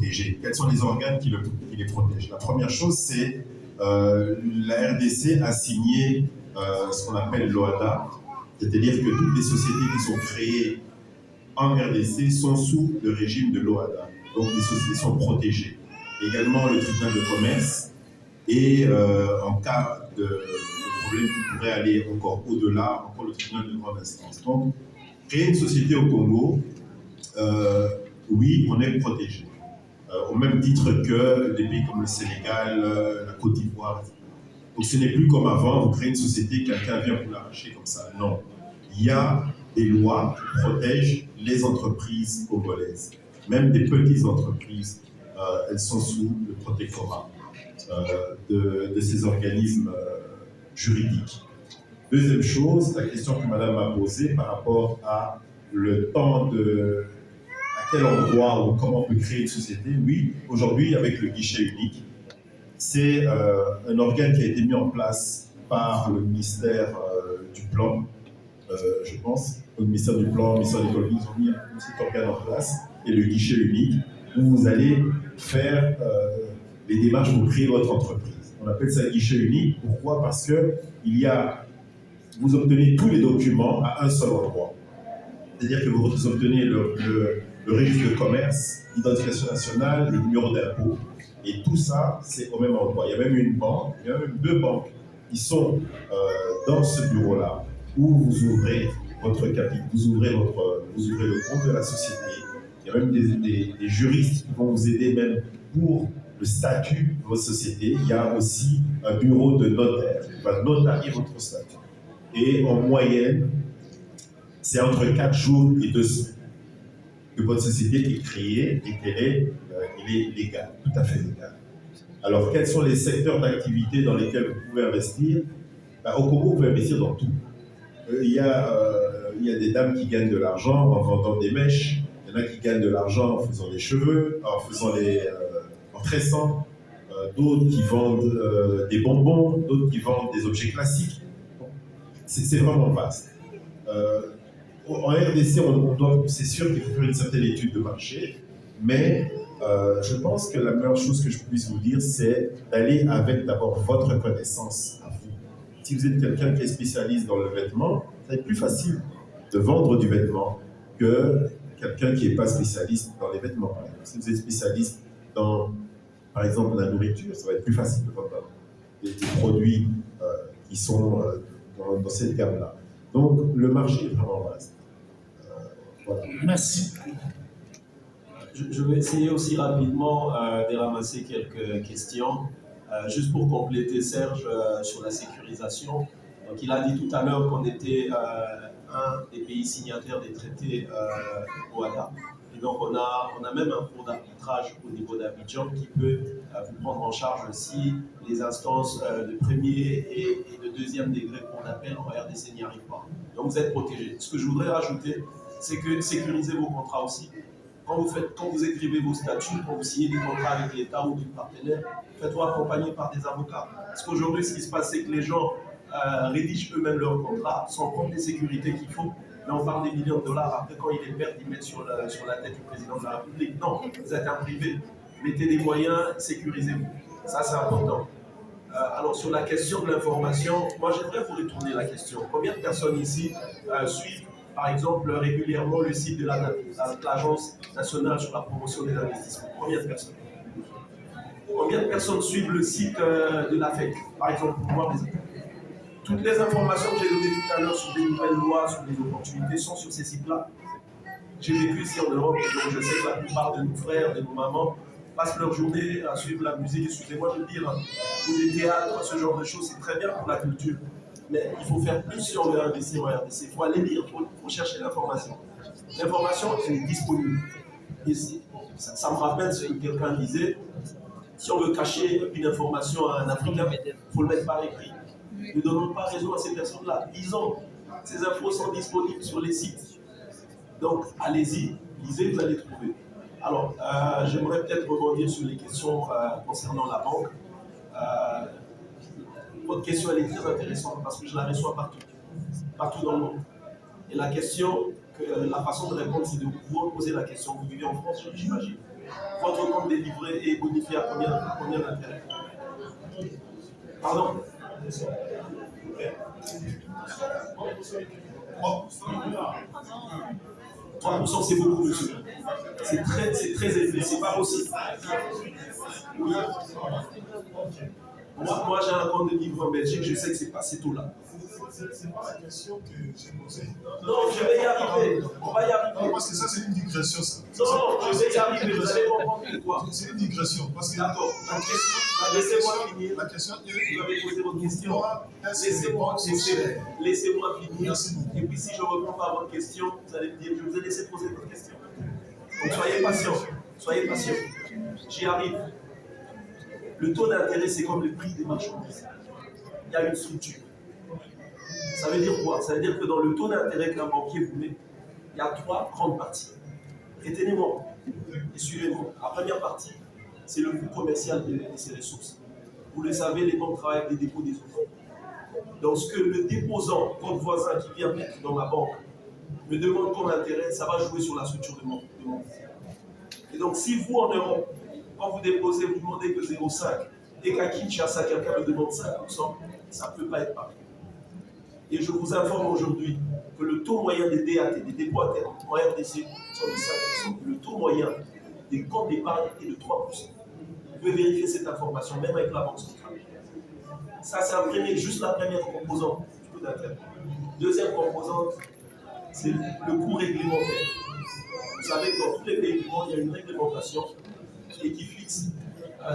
protégé. Quels sont les organes qui les protègent? La première chose, c'est la RDC a signé ce qu'on appelle l'OADA, c'est-à-dire que toutes les sociétés qui sont créées en RDC sont sous le régime de l'OADA. Donc les sociétés sont protégées. Également le tribunal de commerce et en cas de problème qui pourrait aller encore au-delà, encore le tribunal de grande instance. Donc, créer une société au Congo, oui, on est protégé. Au même titre que des pays comme le Sénégal, la Côte d'Ivoire. Donc ce n'est plus comme avant, vous créez une société, quelqu'un vient vous l'arracher comme ça. Non. Il y a des lois qui protègent les entreprises congolaises. Même des petites entreprises, elles sont sous le protectorat de ces organismes juridiques. Deuxième chose, la question que madame m'a posée par rapport à le temps de... à quel endroit ou comment on peut créer une société. Oui, aujourd'hui, avec le guichet unique, c'est un organe qui a été mis en place par le ministère du Plan, je pense, le ministère du Plan, le ministère de l'économie, ils ont mis cet organe en place, et le guichet unique, où vous allez faire les démarches pour créer votre entreprise. On appelle ça guichet unique. Pourquoi? Parce que vous obtenez tous les documents à un seul endroit. C'est-à-dire que vous obtenez le registre de commerce, l'identification nationale, le numéro d'impôt, et tout ça, c'est au même endroit. Il y a même une banque, il y a même deux banques qui sont dans ce bureau-là, où vous ouvrez votre capital, vous ouvrez le compte de la société. Il y a même des juristes qui vont vous aider même pour le statut de votre société. Il y a aussi un bureau de notaire qui va notarier votre statut. Et en moyenne, c'est entre 4 jours et 2 semaines que votre société est créée et qu'elle est légale, tout à fait légale. Alors, quels sont les secteurs d'activité dans lesquels vous pouvez investir? Au Congo, vous pouvez investir dans tout. Il y a des dames qui gagnent de l'argent en vendant des mèches, il y en a qui gagnent de l'argent en faisant des cheveux, en tressant, d'autres qui vendent des bonbons, d'autres qui vendent des objets classiques. C'est vraiment vaste. En RDC, c'est sûr qu'il faut faire une certaine étude de marché, mais je pense que la meilleure chose que je puisse vous dire, c'est d'aller avec d'abord votre connaissance à vous. Si vous êtes quelqu'un qui est spécialiste dans le vêtement, ça va être plus facile de vendre du vêtement que quelqu'un qui n'est pas spécialiste dans les vêtements. Si vous êtes spécialiste dans, par exemple, la nourriture, ça va être plus facile de vendre des produits qui sont dans cette gamme-là. Donc, le marché est vraiment vaste. Voilà. Merci. Je vais essayer aussi rapidement de ramasser quelques questions. Juste pour compléter Serge sur la sécurisation. Donc, il a dit tout à l'heure qu'on était un des pays signataires des traités OADA. Et donc, on a même un cours d'arbitrage au niveau d'Abidjan qui peut vous prendre en charge aussi les instances de premier et de deuxième degré qu'on appelle en RDC n'y arrive pas. Donc, vous êtes protégés. Ce que je voudrais rajouter, c'est que sécurisez vos contrats aussi. Quand vous écrivez vos statuts, quand vous signez des contrats avec l'État ou des partenaires, faites-vous accompagner par des avocats. Parce qu'aujourd'hui, ce qui se passe, c'est que les gens rédigent eux-mêmes leurs contrats sans prendre les sécurités qu'il faut. Mais on parle des millions de dollars. Après, quand ils les perdent, ils mettent sur la tête du président de la République. Non, vous êtes un privé. Mettez des moyens, sécurisez-vous. Ça, c'est important. Alors, sur la question de l'information, moi, j'aimerais vous retourner la question. Combien de personnes ici suivent, par exemple, régulièrement le site de l'Agence nationale sur la promotion des investissements? Combien de personnes? Combien de personnes suivent le site de la FEC, par exemple, pour voir les... Toutes les informations que j'ai données tout à l'heure sur des nouvelles lois, sur les opportunités, sont sur ces sites-là. J'ai vécu ici en Europe, donc je sais que la plupart de nos frères, de nos mamans, passent leur journée à suivre la musique. Excusez-moi de le dire, ou des théâtres, ce genre de choses, c'est très bien pour la culture. Mais il faut faire plus sur le RDC ou RDC. Il faut aller lire, il faut chercher l'information. L'information, elle est disponible. Et ça me rappelle ce que quelqu'un disait. Si on veut cacher une information à un Africain, il faut le mettre par écrit. Ne donnons pas raison à ces personnes-là. Lisons. Ces infos sont disponibles sur les sites. Donc, allez-y, lisez, vous allez trouver. Alors, j'aimerais peut-être rebondir sur les questions concernant la banque. Votre question, elle est très intéressante parce que je la reçois partout dans le monde. Et la question, la façon de répondre, c'est de vous poser la question. Vous vivez en France, j'imagine. Votre compte délivré est bonifié à combien d'intérêt? Pardon? 3%, c'est beaucoup, monsieur. C'est très élevé, c'est pas possible. Oui. Moi j'ai un compte de livre en Belgique, je sais que c'est pas ces taux-là. C'est pas la question que j'ai posée. Non, je vais y arriver. On va y arriver. Non, parce que ça, c'est une digression, ça. Non, je vais y arriver. Vous allez comprendre pourquoi. C'est une digression. Parce que d'accord. Laissez-moi finir. La question est... Vous avez posé votre question. Laissez-moi finir. Merci beaucoup. Et puis, si je ne réponds pas à votre question, vous allez me dire, je vous ai laissé poser votre question. Donc, soyez patient. Soyez patient. J'y arrive. Le taux d'intérêt, c'est comme le prix des marchandises. Il y a une structure. Ça veut dire quoi? Ça veut dire que dans le taux d'intérêt qu'un banquier vous met, il y a 3 grandes parties. Retenez-moi et suivez-moi. La première partie, c'est le coût commercial de ces ressources. Vous le savez, les banques travaillent avec des dépôts des autres. Donc, ce que le déposant, votre voisin qui vient mettre dans ma banque, me demande comme intérêt, ça va jouer sur la structure de mon compte. Et donc, si vous, en Europe, quand vous déposez, vous demandez que 0,5 et qu'à Kinshasa, quelqu'un me demande 5%, ça ne peut pas être pareil. Et je vous informe aujourd'hui que le taux moyen des DAT, des dépôts à terme, en RDC, sont de 5%. Le taux moyen des comptes d'épargne est de 3%. Vous pouvez vérifier cette information, même avec la Banque centrale. Ça, c'est juste la première composante du taux d'intérêt. Deuxième composante, c'est le coût réglementaire. Vous savez que dans tous les pays du monde, il y a une réglementation et qui fixe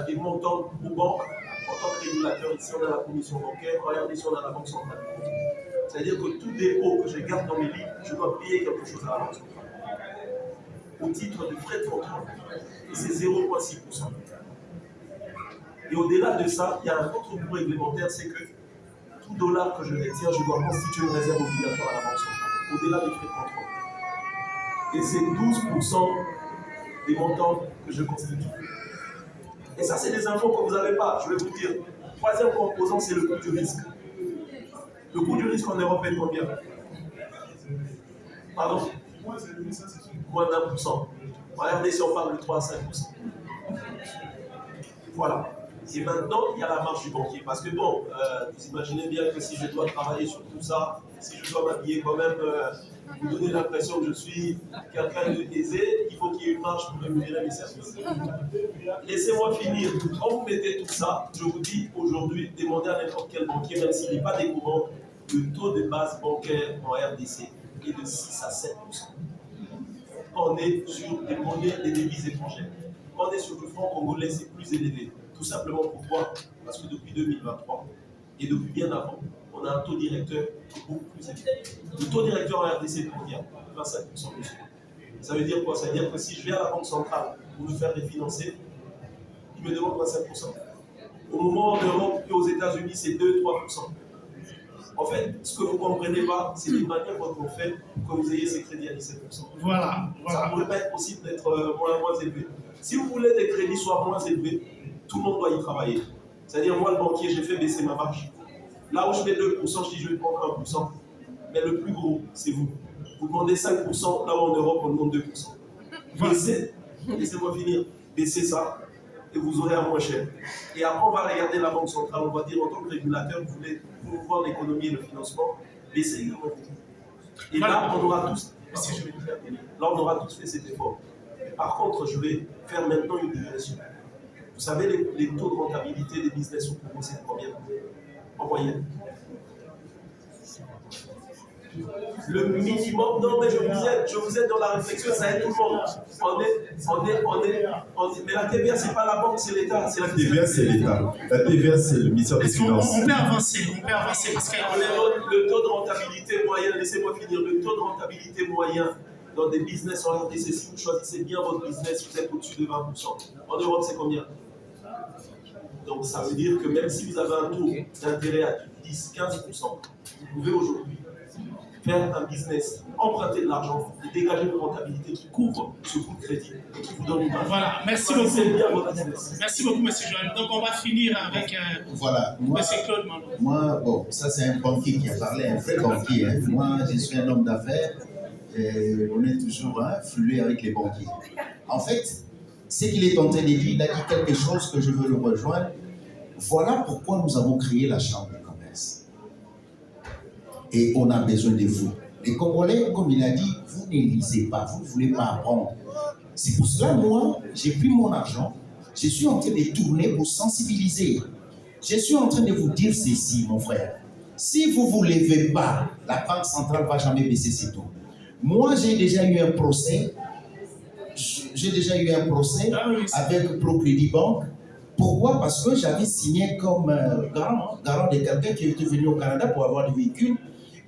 des montants aux banques. En tant que régulateur, ici on a la commission bancaire, regardez ici on a la Banque centrale. C'est-à-dire que tout dépôt que je garde dans mes livres, je dois payer quelque chose à la Banque centrale. Au titre de frais de contrôle. Et c'est 0,6%. Et au-delà de ça, il y a un autre coût réglementaire, c'est que tout dollar que je détiens, je dois constituer une réserve obligatoire à la Banque centrale, au-delà des frais de contrôle. Et c'est 12% des montants que je constitue. Et ça, c'est des infos que vous n'avez pas, je vais vous dire. Troisième composant, c'est le coût du risque. Le coût du risque en Europe est combien? Pardon? Moins d'1%. Regardez si on parle de 3 à 5%. Voilà. Et maintenant, il y a la marge du banquier. Parce que bon, vous imaginez bien que si je dois travailler sur tout ça, si je dois m'habiller quand même, vous donner l'impression que je suis quelqu'un d'aisé, il faut qu'il y ait une marge pour rémunérer mes services. Laissez-moi finir. Quand vous mettez tout ça, je vous dis aujourd'hui, demandez à n'importe quel banquier, même s'il n'est pas découvrant, le taux de base bancaire en RDC est de 6 à 7%. On est sur des monnaies, des devises étrangères. Quand on est sur le franc congolais, c'est plus élevé. Tout simplement pourquoi? Parce que depuis 2023 et depuis bien avant, on a un taux directeur beaucoup plus élevé. Le taux directeur en RDC est combien? 25%. Ça veut dire quoi? Ça veut dire que si je vais à la Banque centrale pour me faire refinancer, ils me demandent 25%. Au moment en Europe et aux États-Unis, c'est 2-3%. En fait, ce que vous ne comprenez pas, c'est les manières dont on fait que vous ayez ces crédits à 17%. Voilà. Ça ne pourrait pas être possible d'être moins élevé. Si vous voulez que les crédits soient moins élevés, tout le monde doit y travailler. C'est-à-dire, moi, le banquier, j'ai fait baisser ma marge. Là où je mets 2%, je dis je vais prendre 1%. Mais le plus gros, c'est vous. Vous demandez 5%, là où en Europe, on demande 2%. Baissez, laissez-moi finir, baissez ça, et vous aurez un moins cher. Et après, on va regarder la Banque centrale, on va dire, en tant que régulateur, vous voulez promouvoir l'économie et le financement, baissez également. Et là, on aura tous, là, on aura tous fait cet effort. Par contre, je vais faire maintenant une digression. Vous savez, les taux de rentabilité des business au Congo, c'est combien en moyenne? Le minimum, non, mais je vous aide dans la réflexion, ça aide tout le monde. Mais la TVA, c'est pas la banque, c'est l'État. La TVA, c'est l'État. La TVA, c'est le ministère des Finances. On peut avancer parce que le taux de rentabilité moyen, laissez-moi finir, le taux de rentabilité moyen dans des business en RDC, si vous choisissez bien votre business, vous êtes au-dessus de 20%. En Europe, c'est combien? Donc ça veut dire que même si vous avez un taux d'intérêt à 10-15%, vous pouvez aujourd'hui faire un business, emprunter de l'argent et dégager une rentabilité qui couvre ce coût de crédit et qui vous donne une marge. Voilà, merci beaucoup. Bien votre business. Merci beaucoup, M. Joël. Donc on va finir avec voilà, M. Claude Malo. Moi, bon, ça c'est un banquier qui a parlé, un vrai banquier. Hein. Moi, je suis un homme d'affaires et on est toujours flué avec les banquiers. En fait, Ce qu'il est en train de dire, il a dit quelque chose que je veux le rejoindre. Voilà pourquoi nous avons créé la Chambre de commerce. Et on a besoin de vous. Les Congolais, comme il a dit, vous ne lisez pas, vous ne voulez pas apprendre. C'est pour cela, moi, j'ai pris mon argent, je suis en train de tourner pour sensibiliser. Je suis en train de vous dire ceci, mon frère. Si vous ne vous levez pas, la Banque centrale ne va jamais baisser ses taux. Moi, j'ai déjà eu un procès. Avec Procrédit Banque. Pourquoi? Parce que j'avais signé comme garant de quelqu'un qui était venu au Canada pour avoir des véhicules.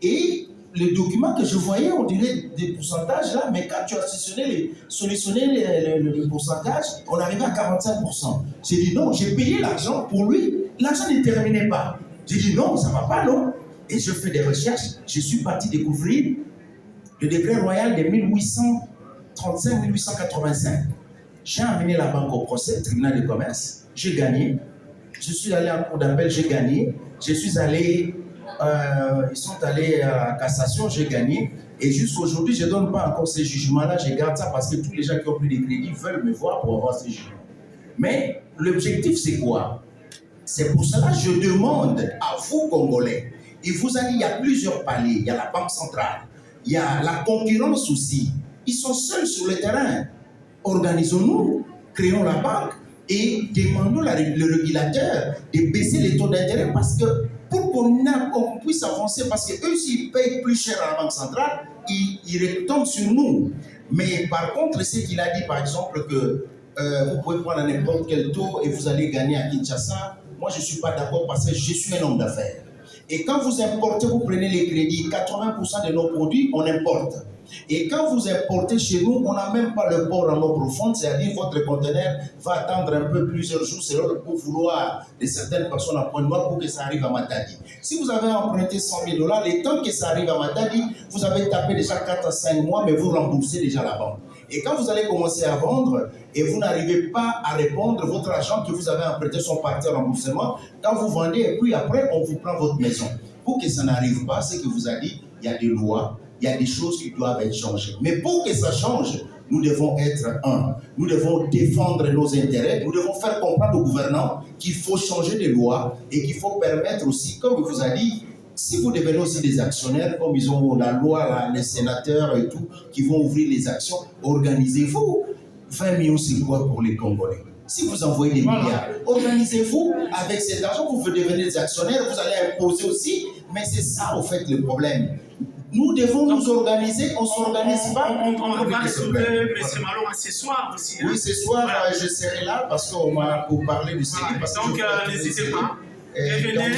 Et le document que je voyais, on dirait des pourcentages là, mais quand tu as solutionné le pourcentage, on arrivait à 45%. J'ai dit non, j'ai payé l'argent pour lui. L'argent ne terminait pas. J'ai dit non, ça ne va pas, non. Et je fais des recherches. Je suis parti découvrir le décret royal de 1835-1885. J'ai amené la banque au procès, le tribunal de commerce. J'ai gagné. Je suis allé en cour d'appel, j'ai gagné. Je suis allé, ils sont allés à cassation, j'ai gagné. Et jusqu'à aujourd'hui, je ne donne pas encore ces jugements-là. Je garde ça parce que tous les gens qui ont pris des crédits veulent me voir pour avoir ces jugements. Mais l'objectif, c'est quoi? C'est pour cela que je demande à vous, Congolais, et vous allez, il y a plusieurs paliers. Il y a la Banque centrale, il y a la concurrence aussi. Ils sont seuls sur le terrain. Organisons-nous, créons la banque et demandons le régulateur de baisser les taux d'intérêt parce que pour qu'on puisse avancer, parce qu'eux, s'ils payent plus cher à la Banque centrale, ils retombent sur nous. Mais par contre, ce qu'il a dit, par exemple, que vous pouvez prendre n'importe quel taux et vous allez gagner à Kinshasa, moi, je ne suis pas d'accord parce que je suis un homme d'affaires. Et quand vous importez, vous prenez les crédits, 80% de nos produits, on importe. Et quand vous importez chez nous, on n'a même pas le port en eau profonde, c'est-à-dire votre conteneur va attendre un peu plusieurs jours selon le bon vouloir de certaines personnes à Pointe-Noire pour que ça arrive à Matadi. Si vous avez emprunté 100 000 $, le temps que ça arrive à Matadi, vous avez tapé déjà 4 à 5 mois, mais vous remboursez déjà la banque. Et quand vous allez commencer à vendre et vous n'arrivez pas à répondre, votre argent que vous avez emprunté sont partis en remboursement, quand vous vendez et puis après, on vous prend votre maison. Pour que ça n'arrive pas, c'est que vous avez dit, il y a des lois, il y a des choses qui doivent être changées. Mais pour que ça change, nous devons être un. Nous devons défendre nos intérêts. Nous devons faire comprendre aux gouvernants qu'il faut changer les lois et qu'il faut permettre aussi, comme il vous a dit, si vous devenez aussi des actionnaires, comme ils ont la loi, là, les sénateurs et tout, qui vont ouvrir les actions, organisez-vous. 20 millions, c'est quoi pour les Congolais? Si vous envoyez des milliards, organisez-vous avec cet argent, vous devenez des actionnaires, vous allez imposer aussi, mais c'est ça, au fait, le problème. Nous devons nous organiser, on ne s'organise pas. On va retrouver M. Malon ce soir aussi. Hein? Oui, ce soir, voilà. Je serai là parce qu'on m'a pour parler du CENI. Voilà. Donc, n'hésitez pas. Revenez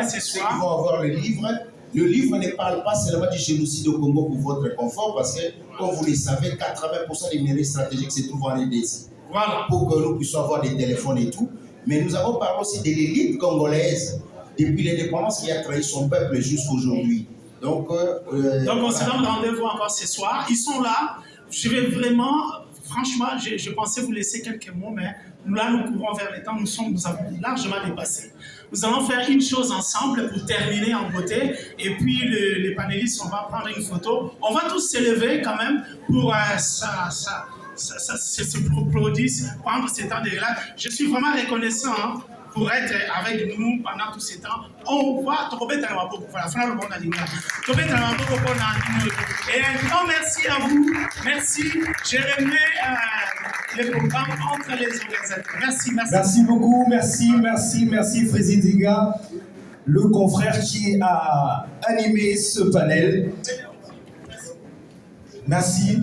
ce soir. Ils vont avoir le livre. Le livre ne parle pas seulement du génocide au Congo pour votre confort parce que, comme vous le savez, 80% des minerais stratégiques se trouvent en RDC. Voilà. Pour que nous puissions avoir des téléphones et tout. Mais nous avons parlé aussi de l'élite congolaise depuis l'indépendance qui a trahi son peuple jusqu'à aujourd'hui. Donc on se donne rendez-vous encore ce soir. Ils sont là. Je vais vraiment, franchement, je pensais vous laisser quelques mots, mais là, nous courons vers le temps. Nous avons largement dépassé. Nous allons faire une chose ensemble pour terminer en beauté. Et puis, les panélistes, on va prendre une photo. On va tous se lever quand même pour se produire, prendre ce temps de relax. Je suis vraiment reconnaissant. Hein, pour être avec nous pendant tout ce temps. On va trouver dans la boue. Voilà, faire le bon aliment. Trouver dans la boue pour et un grand merci à vous. Merci. Je remets le programme entre les organisateurs. Merci. Merci beaucoup. Merci, Frédéric Diga, le confrère qui a animé ce panel. Merci.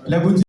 La beauté.